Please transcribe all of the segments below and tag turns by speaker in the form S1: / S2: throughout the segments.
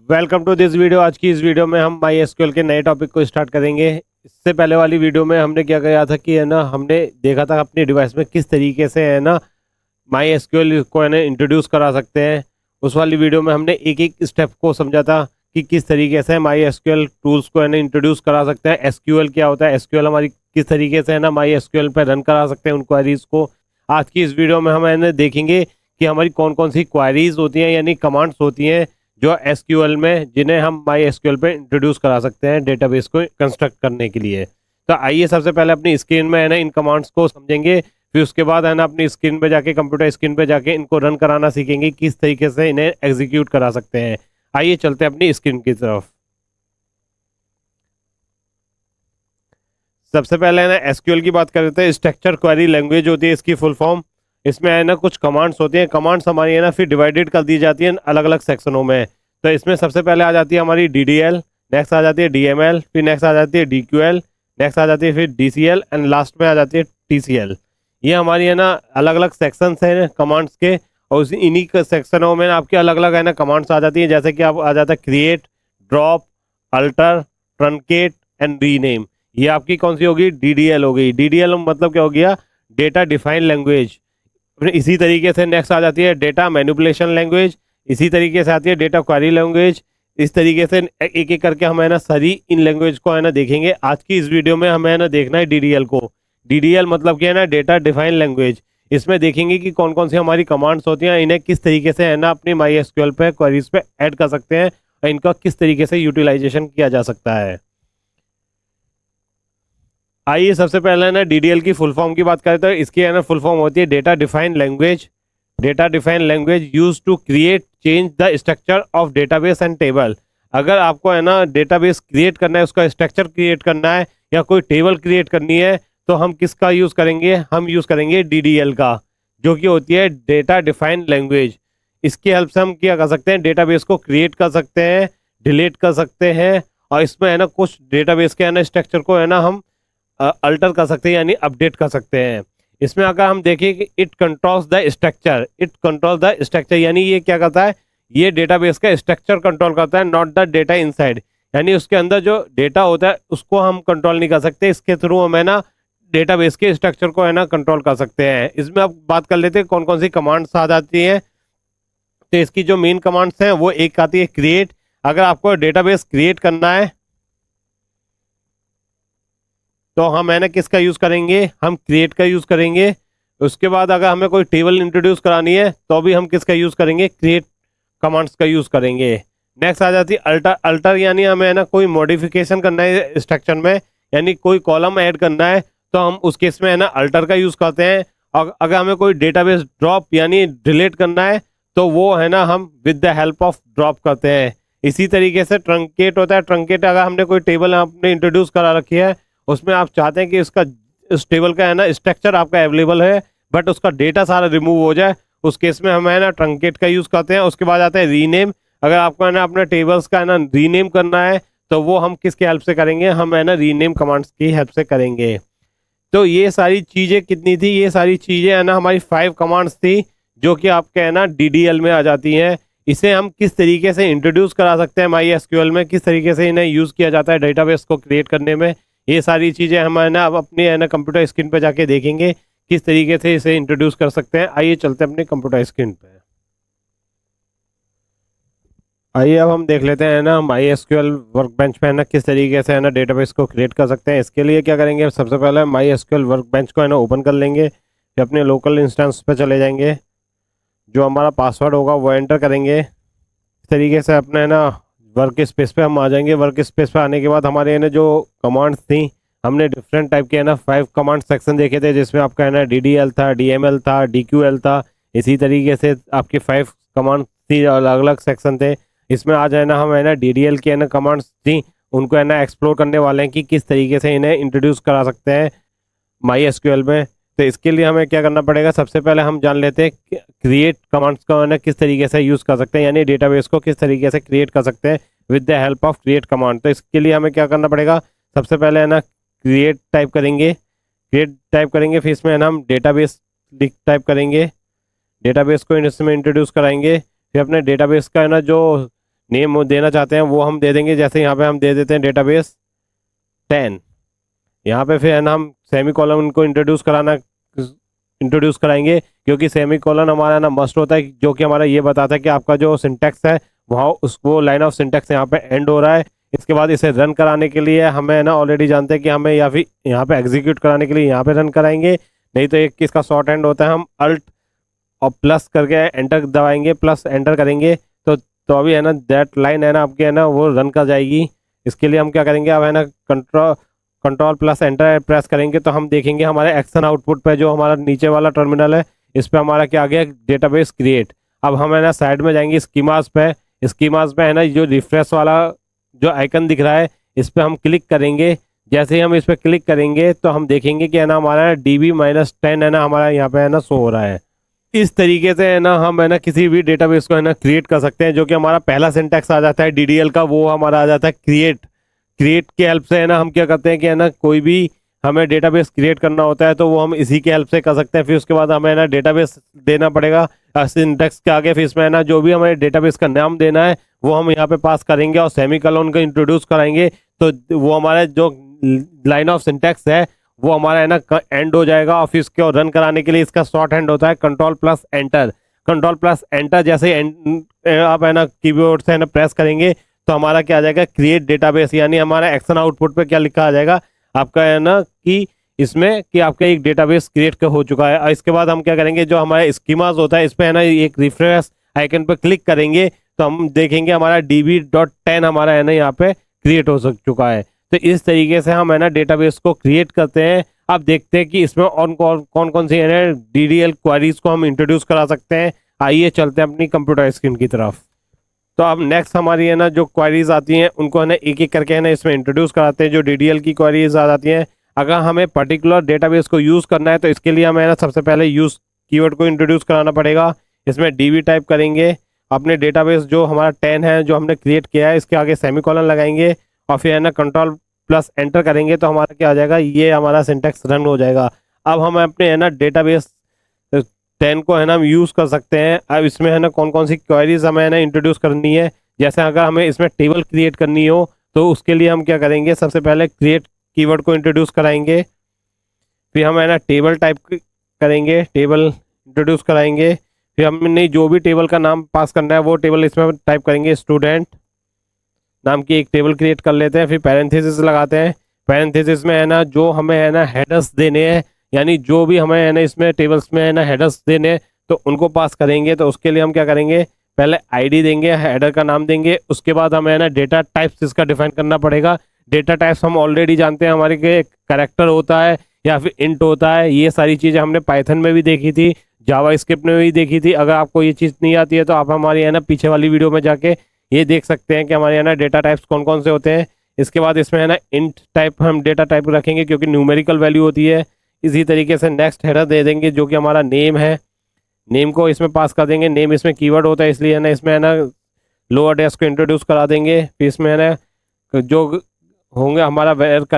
S1: Welcome to this video. आज की इस वीडियो में हम माई एसक्यूएल के नए टॉपिक को स्टार्ट करेंगे। इससे पहले वाली वीडियो में हमने क्या किया था कि है ना, हमने देखा था अपनी डिवाइस में किस तरीके से है ना माई एसक्यूएल को है ना इंट्रोड्यूस करा सकते हैं। उस वाली वीडियो में हमने एक एक स्टेप को समझा था कि किस तरीके से माई एसक्यूएल टूल्स को है ना इंट्रोड्यूस करा सकते हैं। एसक्यूएल क्या होता है, एसक्यूएल हमारी किस तरीके से है ना माई एसक्यूएल पर रन करा सकते हैं उन क्वेरीज को। आज की इस वीडियो में हम है ना देखेंगे कि हमारी कौन कौन सी क्वेरीज होती हैं, यानी कमांड्स होती हैं जो एसक्यूएल में, जिन्हें हम माई एसक्यूएल पे इंट्रोड्यूस करा सकते हैं डेटाबेस को कंस्ट्रक्ट करने के लिए। तो आइए सबसे पहले अपनी स्क्रीन में है ना इन कमांड्स को समझेंगे, फिर उसके बाद है ना अपनी स्क्रीन पे जाके, कंप्यूटर स्क्रीन पे जाके इनको रन कराना सीखेंगे, किस तरीके से इन्हें एग्जीक्यूट करा सकते हैं। आइए चलते हैं अपनी स्क्रीन की तरफ। सबसे पहले है ना एसक्यूएल की बात कर लेते हैं। स्ट्रक्चर क्वेरी लैंग्वेज होती है इसकी फुल फॉर्म। इसमें है ना कुछ कमांड्स होती हैं। कमांड्स हमारी है ना फिर डिवाइडेड कर दी जाती हैं अलग अलग सेक्शनों में। तो इसमें सबसे पहले आ जाती है हमारी DDL, नेक्स्ट आ जाती है DML, फिर नेक्स्ट आ जाती है DQL, नेक्स्ट आ जाती है फिर DCL एंड लास्ट में आ जाती है TCL। ये हमारी है ना अलग अलग सेक्शंस हैं कमांड्स के, और उसी इन्हीं सेक्शनों में आपके अलग अलग है ना कमांड्स आ जाती हैं। जैसे कि आप आ जाता है create, drop, alter, truncate and rename. ये आपकी कौन सी होगी? DDL हो गई। DDL मतलब क्या हो गया? Data define language. इसी तरीके से नेक्स्ट आ जाती है डेटा मैनिपुलेशन लैंग्वेज। इसी तरीके से आती है डेटा क्वेरी लैंग्वेज। इस तरीके से एक एक करके हम है ना सारी इन लैंग्वेज को है ना देखेंगे। आज की इस वीडियो में हमें है ना देखना है DDL को। DDL मतलब क्या है ना, डेटा डिफाइन लैंग्वेज। इसमें देखेंगे कि कौन कौन सी हमारी कमांड्स होती हैं, इन्हें किस तरीके से है ना अपनी माई एसक्यूएल पे क्वेरीज पे ऐड कर सकते हैं और इनका किस तरीके से यूटिलाइजेशन किया जा सकता है। आइए सबसे पहले ना DDL की फुल फॉर्म की बात करें तो इसकी है ना फुल फॉर्म होती है data define language. Data define language use to create change the structure of database and table. अगर आपको है ना डेटाबेस क्रिएट करना है, उसका स्ट्रक्चर क्रिएट करना है या कोई टेबल क्रिएट करनी है, तो हम किसका यूज करेंगे? हम यूज करेंगे DDL का, जो कि होती है डेटा डिफाइन लैंग्वेज। इसकी हेल्प से हम क्या कर सकते हैं? डेटाबेस को क्रिएट कर सकते हैं, डिलीट कर सकते हैं, और इसमें है ना कुछ डेटाबेस के है ना स्ट्रक्चर को है ना हम अल्टर कर सकते हैं, यानी अपडेट कर सकते हैं। इसमें अगर हम देखें कि it controls the structure, it control the structure, यानी ये क्या करता है? ये डेटाबेस का स्ट्रक्चर कंट्रोल करता है, नॉट द डेटा इनसाइड। यानी उसके अंदर जो डेटा होता है उसको हम कंट्रोल नहीं कर सकते। इसके थ्रू हम है ना डेटाबेस के स्ट्रक्चर को है ना कंट्रोल कर सकते हैं। इसमें अब बात कर लेते हैं कौन कौन सी कमांड्स आ जाती हैं। तो इसकी जो मेन कमांड्स हैं वो एक आती है क्रिएट। अगर आपको डेटाबेस क्रिएट करना है तो हम है ना किसका यूज करेंगे? हम क्रिएट का यूज करेंगे। उसके बाद अगर हमें कोई टेबल इंट्रोड्यूस करानी है तो भी हम किसका यूज करेंगे? क्रिएट कमांड्स का यूज करेंगे। नेक्स्ट आ जाती है अल्टर। अल्टर यानी हमें है ना कोई मॉडिफिकेशन करना है स्ट्रक्चर में, यानी कोई कॉलम ऐड करना है, तो हम उस केस में है ना अल्टर का यूज करते हैं। और अगर हमें कोई डेटाबेस ड्रॉप यानी डिलीट करना है तो वो है ना हम with the help of drop करते हैं। इसी तरीके से ट्रंकेट होता है। ट्रंकेट अगर हमने कोई टेबल आपने इंट्रोड्यूस करा रखी है, उसमें आप चाहते हैं कि इसका इस टेबल का है ना स्ट्रक्चर आपका अवेलेबल है बट उसका डेटा सारा रिमूव हो जाए, उस केस में हम है ना ट्रंकेट का यूज करते हैं। उसके बाद आता है रीनेम। अगर आपको है ना अपने टेबल्स का है ना रीनेम करना है तो वो हम किसके हेल्प से करेंगे? हम है ना रीनेम कमांड्स की हेल्प से करेंगे। तो ये सारी चीजें कितनी थी? ये सारी चीजें है ना हमारी 5 कमांड्स थी जो कि आपके है ना DDL में आ जाती हैं। इसे हम किस तरीके से इंट्रोड्यूस करा सकते हैं माई एसक्यूएल में, किस तरीके से इन्हें यूज किया जाता है डेटाबेस को क्रिएट करने में, ये सारी चीजें हम है ना अब अपने है ना कंप्यूटर स्क्रीन पे जाके देखेंगे किस तरीके से इसे इंट्रोड्यूस कर सकते हैं। आइए चलते हैं अपने कंप्यूटर स्क्रीन पे। आइए अब हम देख लेते हैं ना माई एसक्यूएल वर्कबेंच पे है ना किस तरीके से है ना डेटाबेस को क्रिएट कर सकते हैं। इसके लिए क्या करेंगे? सबसे पहले माई एसक्यूएल वर्कबेंच को है ना ओपन कर लेंगे, फिर अपने लोकल इंस्टेंस पे चले जाएंगे, जो हमारा पासवर्ड होगा वो एंटर करेंगे। इस तरीके से अपने है ना वर्क स्पेस पे हम आ जाएंगे। वर्क स्पेस पे आने के बाद हमारे है ना जो कमांड्स थी, हमने डिफरेंट टाइप के है ना 5 कमांड सेक्शन देखे थे, जिसमें आपका है ना DDL था, DML था, DQL था। इसी तरीके से आपके 5 कमांड थी, अलग अलग सेक्शन थे। इसमें आज है ना हम है ना DDL की है ना कमांड्स थी, उनको है ना एक्सप्लोर करने वाले हैं कि किस तरीके से इन्हें इंट्रोड्यूस करा सकते हैं माई एसक्यूएल में। तो इसके लिए हमें क्या करना पड़ेगा? सबसे पहले हम जान लेते हैं क्रिएट कमांड्स का है ना किस तरीके से यूज़ कर सकते हैं, यानी डेटाबेस को किस तरीके से क्रिएट कर सकते हैं with the help of create command. तो इसके लिए हमें क्या करना पड़ेगा? सबसे पहले है ना क्रिएट टाइप करेंगे। क्रिएट टाइप करेंगे, फिर इसमें है ना हम डेटाबेस टाइप करेंगे। डेटाबेस को इसमें इंट्रोड्यूस कराएंगे। फिर अपने डेटाबेस का है ना जो नेम देना चाहते हैं वो हम दे देंगे। जैसे यहाँ पे हम दे देते हैं डेटाबेस 10। यहाँ पे फिर है ना हम सेमी कॉलन को इंट्रोड्यूस कराएंगे, क्योंकि सेमी कॉलन हमारा ना मस्ट होता है, जो कि हमारा ये बताता है कि आपका जो सिंटेक्स है वहाँ उसको लाइन ऑफ सिंटेक्स यहाँ पे एंड हो रहा है। इसके बाद इसे रन कराने के लिए हमें ना ऑलरेडी जानते हैं कि हमें या फिर यहाँ पे एग्जीक्यूट कराने के लिए यहाँ पे रन कराएंगे, नहीं तो एक इसका शॉर्ट हैंड होता है, हम अल्ट और प्लस करके एंटर दबाएंगे, प्लस एंटर करेंगे तो अभी है ना दैट लाइन है ना आपके है ना वो रन कर जाएगी। इसके लिए हम क्या करेंगे, अब है ना कंट्रोल प्लस एंटर प्रेस करेंगे तो हम देखेंगे हमारे एक्शन आउटपुट पे जो हमारा नीचे वाला टर्मिनल है इस पे हमारा क्या आ गया, डेटाबेस क्रिएट। अब हम है ना साइड में जाएंगे स्कीमास पे है ना जो रिफ्रेश वाला जो आइकन दिख रहा है इस पे हम क्लिक करेंगे। जैसे ही हम इस पे क्लिक करेंगे तो हम देखेंगे कि है ना हमारा DB-10 है ना हमारा यहाँ पे है ना शो हो रहा है। इस तरीके से है ना हम है ना किसी भी डेटाबेस को है ना क्रिएट कर सकते हैं। जो कि हमारा पहला सिंटैक्स आ जाता है DDL का, वो हमारा आ जाता है क्रिएट के हेल्प से है ना हम क्या करते हैं कि है ना कोई भी हमें डेटाबेस क्रिएट करना होता है तो वो हम इसी के हेल्प से कर सकते हैं। फिर उसके बाद हमें ना डेटाबेस देना पड़ेगा सिंटैक्स के आगे, फिर इसमें है ना जो भी हमें डेटाबेस का नाम देना है वो हम यहाँ पे पास करेंगे और सेमीकोलन को इंट्रोड्यूस कराएंगे तो वो हमारा जो लाइन ऑफ सिंटैक्स है वो हमारा है ना एंड हो जाएगा। और फिर इसको रन कराने के लिए इसका शॉर्ट हैंड होता है कंट्रोल प्लस एंटर जैसे आप है ना कीबोर्ड से है ना प्रेस करेंगे तो हमारा क्या आ जाएगा, क्रिएट डेटाबेस, यानी हमारा एक्शन आउटपुट पे क्या लिखा आ जाएगा आपका है ना कि इसमें कि आपका एक डेटाबेस क्रिएट हो चुका है। और इसके बाद हम क्या करेंगे, जो हमारा स्कीमास होता है इस पे है ना एक रिफ्रेश आइकन पे क्लिक करेंगे तो हम देखेंगे हमारा DB.10 हमारा है ना यहाँ पे क्रिएट हो चुका है। तो इस तरीके से हम है ना डेटाबेस को क्रिएट करते हैं। अब देखते हैं कि इसमें और कौन कौन सी है ना DDL क्वेरीज को हम इंट्रोड्यूस करा सकते हैं। आइए चलते हैं अपनी कंप्यूटर स्क्रीन की तरफ। तो अब नेक्स्ट हमारी है ना जो क्वेरीज आती हैं उनको है ना एक एक करके है ना इसमें इंट्रोड्यूस कराते हैं। जो DDL की क्वेरीज आ जाती हैं, अगर हमें पर्टिकुलर डेटाबेस को यूज़ करना है तो इसके लिए हमें है ना सबसे पहले यूज़ कीवर्ड को इंट्रोड्यूस कराना पड़ेगा। इसमें DB टाइप करेंगे, अपने डेटाबेस जो हमारा 10 है जो हमने क्रिएट किया है इसके आगे सेमीकोलन लगाएंगे और फिर है ना कंट्रोल प्लस एंटर करेंगे तो हमारा क्या आ जाएगा, ये हमारा सिंटैक्स रन हो जाएगा। अब हम अपने है ना डेटाबेस 10 को है ना हम यूज़ कर सकते हैं। अब इसमें है ना कौन कौन सी क्वेरीज हमें है ना इंट्रोड्यूस करनी है। जैसे अगर हमें इसमें टेबल क्रिएट करनी हो तो उसके लिए हम क्या करेंगे, सबसे पहले क्रिएट कीवर्ड को इंट्रोड्यूस कराएंगे, फिर हम है ना टेबल टाइप करेंगे, टेबल इंट्रोड्यूस कराएंगे, फिर हमने जो भी टेबल का नाम पास करना है वो टेबल इसमें टाइप करेंगे। स्टूडेंट नाम की एक टेबल क्रिएट कर लेते हैं, फिर पैरेंथेसिस लगाते हैं। पैरेंथेसिस में है ना जो हमें है ना हेडर्स देने हैं, यानी जो भी हमें है ना इसमें टेबल्स में है ना हेडर्स देने हैं तो उनको पास करेंगे। तो उसके लिए हम क्या करेंगे, पहले आईडी देंगे, हेडर का नाम देंगे, उसके बाद हमें है ना डेटा टाइप्स इसका डिफाइन करना पड़ेगा। डेटा टाइप्स हम ऑलरेडी जानते हैं हमारे के कैरेक्टर होता है या फिर इंट होता है। ये सारी चीज़ें हमने पाइथन में भी देखी थी, जावा स्क्रिप्ट में भी देखी थी। अगर आपको ये चीज़ नहीं आती है तो आप हमारी है ना पीछे वाली वीडियो में जाके ये देख सकते हैं कि हमारे है ना डेटा टाइप्स कौन कौन से होते हैं। इसके बाद इसमें है ना इंट टाइप हम डेटा टाइप रखेंगे क्योंकि न्यूमेरिकल वैल्यू होती है। इसी तरीके से नेक्स्ट हेडर दे देंगे जो कि हमारा नेम है, नेम को इसमें पास कर देंगे। नेम इसमें कीवर्ड होता है इसलिए है ना इसमें है ना लोअर डैश को इंट्रोड्यूस करा देंगे। फिर इसमें है ना जो होंगे हमारा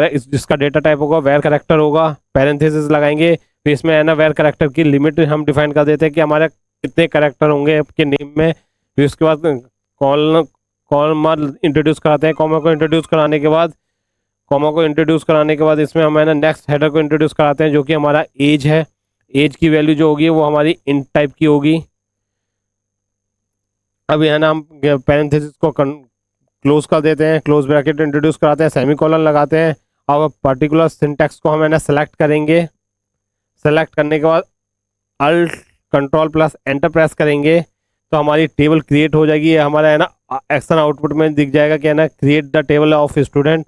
S1: जिसका डेटा टाइप होगा वेर करेक्टर होगा, पैरेंथेसिस लगाएंगे। फिर इसमें है ना वेर करेक्टर की लिमिट हम डिफाइन कर देते हैं कि हमारे कितने करेक्टर होंगे आपके नेम में। फिर उसके बाद कॉमा इंट्रोड्यूस कराते हैं। कॉमा को इंट्रोड्यूस कराने के बाद इसमें हम है ना नेक्स्ट हेडर को इंट्रोड्यूस कराते हैं जो कि हमारा एज है। एज की वैल्यू जो होगी वो हमारी इंट टाइप की होगी। अब है ना हम पैरेंथेसिस को क्लोज कर देते हैं, क्लोज ब्रैकेट इंट्रोड्यूस कराते हैं, सेमीकोलन लगाते हैं। अब पर्टिकुलर सिंटैक्स को हम है ना सेलेक्ट करेंगे। सेलेक्ट करने के बाद alt control plus enter press करेंगे तो हमारी टेबल क्रिएट हो जाएगी। ये हमारा है ना एक्शन आउटपुट में दिख जाएगा कि है ना create the table of student.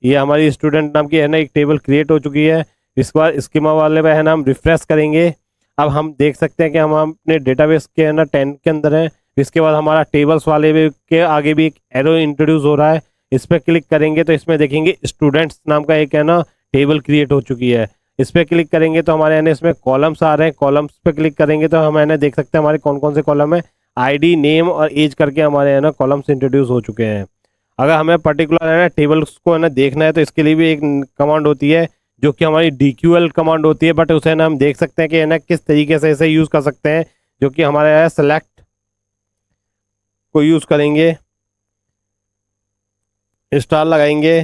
S1: ये हमारी स्टूडेंट नाम की है ना एक टेबल क्रिएट हो चुकी है। इसके बाद स्कीमा वाले पे है ना हम रिफ्रेश करेंगे। अब हम देख सकते हैं कि हम अपने डेटाबेस के है ना 10 के अंदर है। इसके बाद हमारा टेबल्स वाले के आगे भी एक एरो इंट्रोड्यूस हो रहा है, इस पर क्लिक करेंगे तो इसमें देखेंगे स्टूडेंट्स नाम का एक है ना टेबल क्रिएट हो चुकी है। इस पर क्लिक करेंगे तो हमारे है ना इसमें कॉलम्स आ रहे हैं। कॉलम्स पे क्लिक करेंगे तो हम है ना देख सकते हैं हमारे कौन कौन से कॉलम है। आईडी, नेम और एज करके हमारे है ना कॉलम्स इंट्रोड्यूस हो चुके हैं। अगर हमें पर्टिकुलर है ना टेबल्स को है ना देखना है तो इसके लिए भी एक कमांड होती है जो कि हमारी DQL कमांड होती है, बट उसे ना हम देख सकते हैं कि है ना किस तरीके से इसे यूज़ कर सकते हैं, जो कि हमारे सेलेक्ट को यूज़ करेंगे। स्टार लगाएंगे,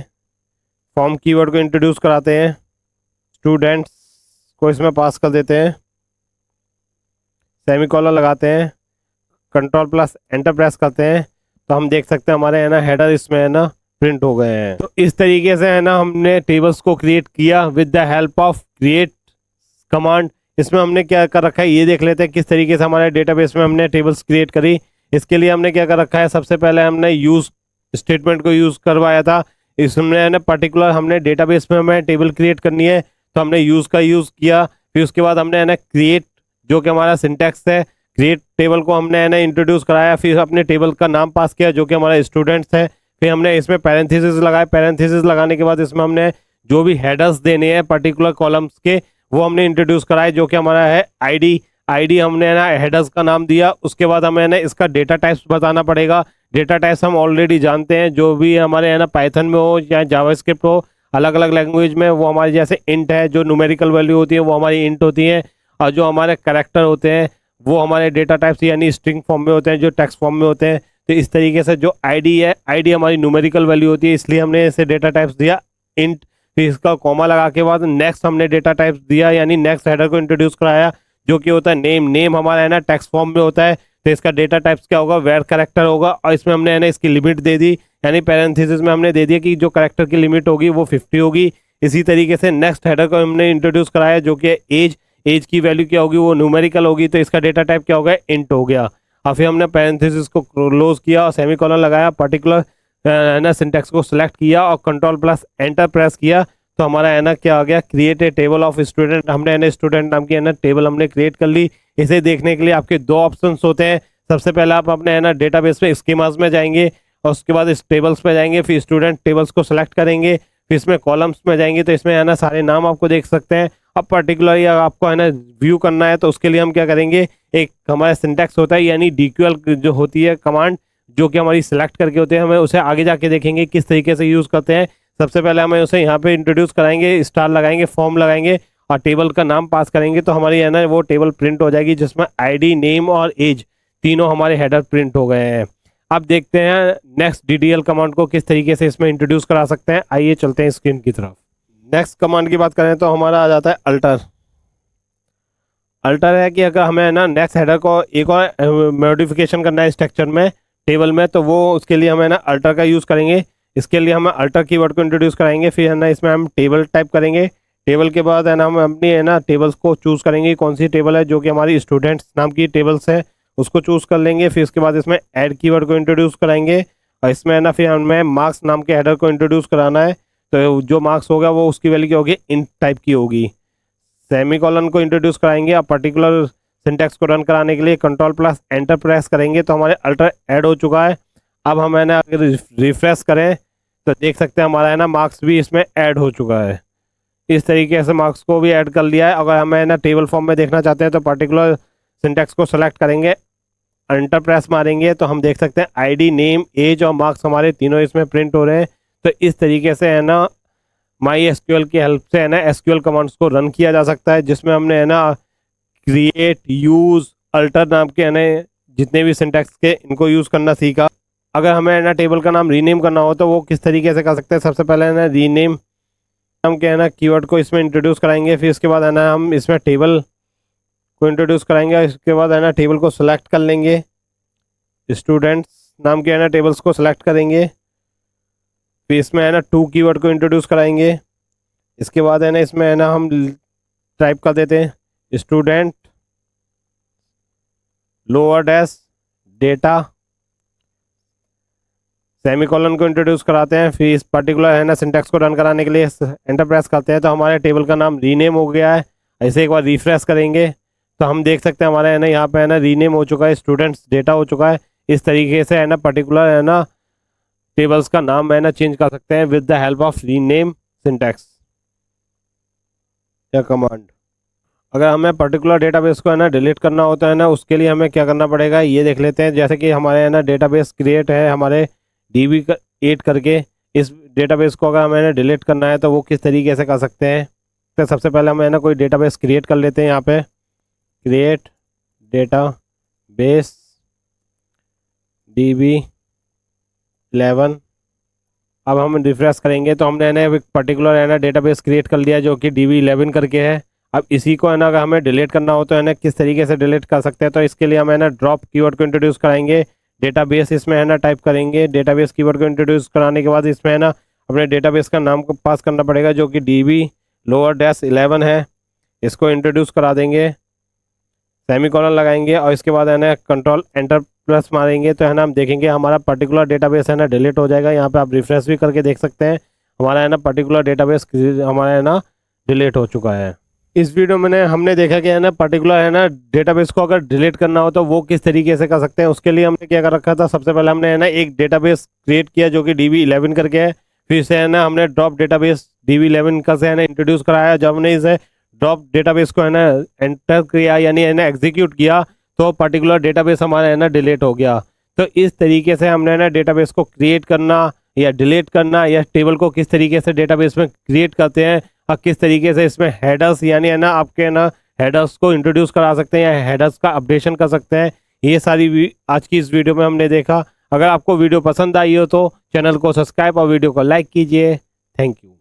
S1: फॉर्म कीवर्ड को इंट्रोड्यूस कराते हैं, स्टूडेंट्स को इसमें पास कर देते हैं, सेमीकोलन लगाते हैं, कंट्रोल प्लस एंटर प्रेस करते हैं, तो हम देख सकते हैं हमारे है ना हेडर इसमें है ना प्रिंट हो गए हैं। तो इस तरीके से है ना हमने टेबल्स को क्रिएट किया with the help of create command. इसमें हमने क्या कर रखा है ये देख लेते हैं किस तरीके से हमारे डेटाबेस में हमने टेबल्स क्रिएट करी। इसके लिए हमने क्या कर रखा है, सबसे पहले हमने यूज स्टेटमेंट को यूज करवाया था। इसमें है ना पर्टिकुलर हमने डेटाबेस में हमें टेबल क्रिएट करनी है तो हमने यूज का यूज किया। फिर उसके बाद हमने है ना क्रिएट जो कि हमारा सिंटैक्स है, क्रिएट टेबल को हमने है ना इंट्रोड्यूस कराया, फिर अपने टेबल का नाम पास किया जो कि हमारा स्टूडेंट्स है। फिर हमने इसमें पैरेंथेसिस लगाए, पैरेंथेसिस लगाने के बाद इसमें हमने जो भी हेडर्स देने हैं पर्टिकुलर कॉलम्स के वो हमने इंट्रोड्यूस कराए जो कि हमारा है आईडी। आईडी हमने है ना हेडर्स का नाम दिया। उसके बाद हमें ना इसका डेटा टाइप्स बताना पड़ेगा। डेटा टाइप्स हम ऑलरेडी जानते हैं, जो भी हमारे है ना पाइथन में हो या जावास्क्रिप्ट हो, अलग अलग लैंग्वेज में वो हमारी जैसे इंट है, जो न्यूमेरिकल वैल्यू होती है वो हमारी इंट होती है, और जो हमारे कैरेक्टर होते हैं वो हमारे डेटा टाइप्स यानी स्ट्रिंग फॉर्म में होते हैं, जो टेक्स्ट फॉर्म में होते हैं। तो इस तरीके से जो आईडी है, आईडी हमारी न्यूमेरिकल वैल्यू होती है, इसलिए हमने इसे डेटा टाइप्स दिया इंट। फिर इसका कॉमा लगा के बाद नेक्स्ट हमने डेटा टाइप्स दिया यानी नेक्स्ट हेडर को इंट्रोड्यूस कराया जो कि होता है नेम। नेम हमारा है ना टेक्स्ट फॉर्म में होता है, तो इसका डेटा टाइप्स क्या होगा, वेर करेक्टर होगा। और इसमें हमने है ना इसकी लिमिट दे दी, यानी पैरेंथेसिस में हमने दे दिया कि जो करेक्टर की लिमिट होगी वो 50 होगी। इसी तरीके से नेक्स्ट हेडर को हमने इंट्रोड्यूस कराया जो कि एज, एज की वैल्यू क्या होगी, वो न्यूमेरिकल होगी, तो इसका डेटा टाइप क्या होगा, इंट हो गया। और फिर हमने पैरेंथेसिस को क्लोज किया और सेमीकोलन लगाया, पर्टिकुलर है ना सिंटैक्स को सिलेक्ट किया और कंट्रोल प्लस एंटर प्रेस किया, तो हमारा है ना क्या आ गया, create a table of student. हमने है ना स्टूडेंट नाम की है ना टेबल हमने क्रिएट कर ली। इसे देखने के लिए आपके दो ऑप्शंस होते हैं। सबसे पहले आप अपने है ना डेटाबेस पे स्कीमास में जाएंगे और उसके बाद इस टेबल्स पे जाएंगे, फिर स्टूडेंट टेबल्स को सिलेक्ट करेंगे, फिर इसमें कॉलम्स में जाएंगे तो इसमें है ना सारे नाम आपको देख सकते हैं। अब पर्टिकुलर आपको है ना व्यू करना है तो उसके लिए हम क्या करेंगे, एक हमारा सिंटैक्स होता है यानी डीक्यूएल जो होती है कमांड जो कि हमारी सिलेक्ट करके होते हैं, हमें उसे आगे जाके देखेंगे किस तरीके से यूज़ करते हैं। सबसे पहले हमें उसे यहाँ पे इंट्रोड्यूस कराएंगे, स्टार लगाएंगे, फॉर्म लगाएंगे और टेबल का नाम पास करेंगे, तो हमारी है ना वो टेबल प्रिंट हो जाएगी जिसमें आईडी, नेम और एज तीनों हमारे हेडर प्रिंट हो गए हैं। अब देखते हैं नेक्स्ट डीडीएल कमांड को किस तरीके से इसमें इंट्रोड्यूस करा सकते हैं। आइए चलते हैं स्क्रीन की तरफ। नेक्स्ट कमांड की बात करें तो हमारा आ जाता है अल्टर। अल्टर है कि अगर हमें ना नेक्स्ट हेडर को एक और मॉडिफिकेशन करना है स्ट्रक्चर में, टेबल में, तो वो उसके लिए हमें ना अल्टर का यूज़ करेंगे। इसके लिए हम अल्टर कीवर्ड को इंट्रोड्यूस कराएंगे, फिर है ना इसमें हम टेबल टाइप करेंगे। टेबल के बाद है ना हम अपनी है ना टेबल्स को चूज़ करेंगे, कौन सी टेबल है जो कि हमारी स्टूडेंट्स नाम की टेबल्स है उसको चूज़ कर लेंगे। फिर उसके बाद इसमें ऐड कीवर्ड को इंट्रोड्यूस कराएंगे और इसमें है ना फिर हमें मार्क्स नाम के हेडर को इंट्रोड्यूस कराना है। तो जो मार्क्स होगा वो उसकी वैल्यू क्या होगी, इंट टाइप की होगी। सेमीकोलन को इंट्रोड्यूस कराएंगे और पर्टिकुलर सिंटैक्स को रन कराने के लिए कंट्रोल प्लस एंटर प्रेस करेंगे, तो हमारे अल्टर ऐड हो चुका है। अब हम है ना अगर रिफ्रेश करें तो देख सकते हैं हमारा है ना मार्क्स भी इसमें ऐड हो चुका है। इस तरीके से मार्क्स को भी ऐड कर लिया है। अगर हमें ना टेबल फॉर्म में देखना चाहते हैं तो पर्टिकुलर सिंटैक्स को सेलेक्ट करेंगे, एंटर प्रेस मारेंगे, तो हम देख सकते हैं आईडी, नेम, एज और मार्क्स हमारे तीनों इसमें प्रिंट हो रहे हैं। तो इस तरीके से है ना माई एसक्यूएल की हेल्प से है ना एसक्यूएल कमांड्स को रन किया जा सकता है, जिसमें हमने है ना क्रिएट, यूज, अल्टर नाम के है ना जितने भी सिंटैक्स के इनको यूज़ करना सीखा। अगर हमें है ना टेबल का नाम रीनेम करना हो तो वो किस तरीके से कर सकते हैं, सबसे पहले है ना रीनेम हम क्या है ना कीवर्ड को इसमें इंट्रोड्यूस कराएंगे, फिर इसके बाद है ना हम इसमें टेबल को इंट्रोड्यूस कराएंगे। इसके बाद है ना टेबल को सिलेक्ट कर लेंगे, स्टूडेंट्स नाम के है ना टेबल्स को सिलेक्ट करेंगे, फिर इसमें है ना टू कीवर्ड को इंट्रोड्यूस कराएंगे। इसके बाद है ना इसमें है ना हम टाइप कर देते हैं student lower dash data, semicolon को इंट्रोड्यूस कराते हैं, फिर इस पर्टिकुलर है ना सिंटैक्स को रन कराने के लिए एंटर प्रेस करते हैं, तो हमारे टेबल का नाम रीनेम हो गया है। ऐसे एक बार रिफ्रेश करेंगे तो हम देख सकते हैं हमारे है ना यहाँ पे है ना रीनेम हो चुका है, स्टूडेंट्स डेटा हो चुका है। इस तरीके से है ना पर्टिकुलर है ना टेबल्स का नाम है ना चेंज कर सकते हैं with the help of rename syntax या कमांड। अगर हमें पर्टिकुलर डेटाबेस को है ना डिलीट करना होता है ना, उसके लिए हमें क्या करना पड़ेगा ये देख लेते हैं। जैसे कि हमारे है ना डेटाबेस क्रिएट है हमारे DB8 करके, इस डेटाबेस को अगर हमें ना डिलीट करना है तो वो किस तरीके से कर सकते हैं। तो सबसे पहले हमें है ना कोई डेटाबेस क्रिएट कर लेते हैं। यहाँ पे क्रिएट डेटाबेस DB11 अब हम रिफ्रेश करेंगे तो हमने है ना एक पर्टिकुलर है ना डेटाबेस क्रिएट कर लिया जो कि DB11 करके है। अब इसी को है ना अगर हमें डिलीट करना हो तो है ना किस तरीके से डिलीट कर सकते हैं, तो इसके लिए हम है ना ड्रॉप कीवर्ड को इंट्रोड्यूस कराएंगे। डेटाबेस इसमें है ना टाइप करेंगे। डेटाबेस कीवर्ड को इंट्रोड्यूस कराने के बाद इसमें है ना अपने डेटाबेस का नाम को पास करना पड़ेगा जो कि DB-11 है। इसको इंट्रोड्यूस करा देंगे, सेमीकोलन लगाएंगे और इसके बाद है ना कंट्रोल एंटर प्लस मारेंगे तो है ना हम देखेंगे हमारा पर्टिकुलर डेटाबेस है ना डिलीट हो जाएगा। यहाँ पे आप रिफ्रेश भी करके देख सकते हैं, हमारा है ना पर्टिकुलर डेटाबेस हमारा है ना डिलीट हो चुका है। इस वीडियो में हमने देखा कि है ना पर्टिकुलर है ना डेटाबेस को अगर डिलीट करना हो तो वो किस तरीके से कर सकते हैं। उसके लिए हमने क्या कर रखा था, सबसे पहले हमने है ना एक डेटाबेस क्रिएट किया जो कि DB11 करके है। फिर से है ना हमने ड्रॉप डेटाबेस DB11 का से है ना इंट्रोड्यूस कराया। जब हमने इसे ड्रॉप डेटाबेस को है ना एंटर किया यानी है ना एग्जीक्यूट किया तो पर्टिकुलर डेटाबेस हमारा है ना डिलीट हो गया। तो इस तरीके से हमने है ना डेटाबेस को क्रिएट करना या डिलीट करना या टेबल को किस तरीके से डेटाबेस में क्रिएट करते हैं और किस तरीके से इसमें हेडर्स यानी है ना आपके ना हेडर्स को इंट्रोड्यूस करा सकते हैं या हेडर्स का अपडेशन कर सकते हैं, ये सारी आज की इस वीडियो में हमने देखा। अगर आपको वीडियो पसंद आई हो तो चैनल को सब्सक्राइब और वीडियो को लाइक कीजिए। Thank you.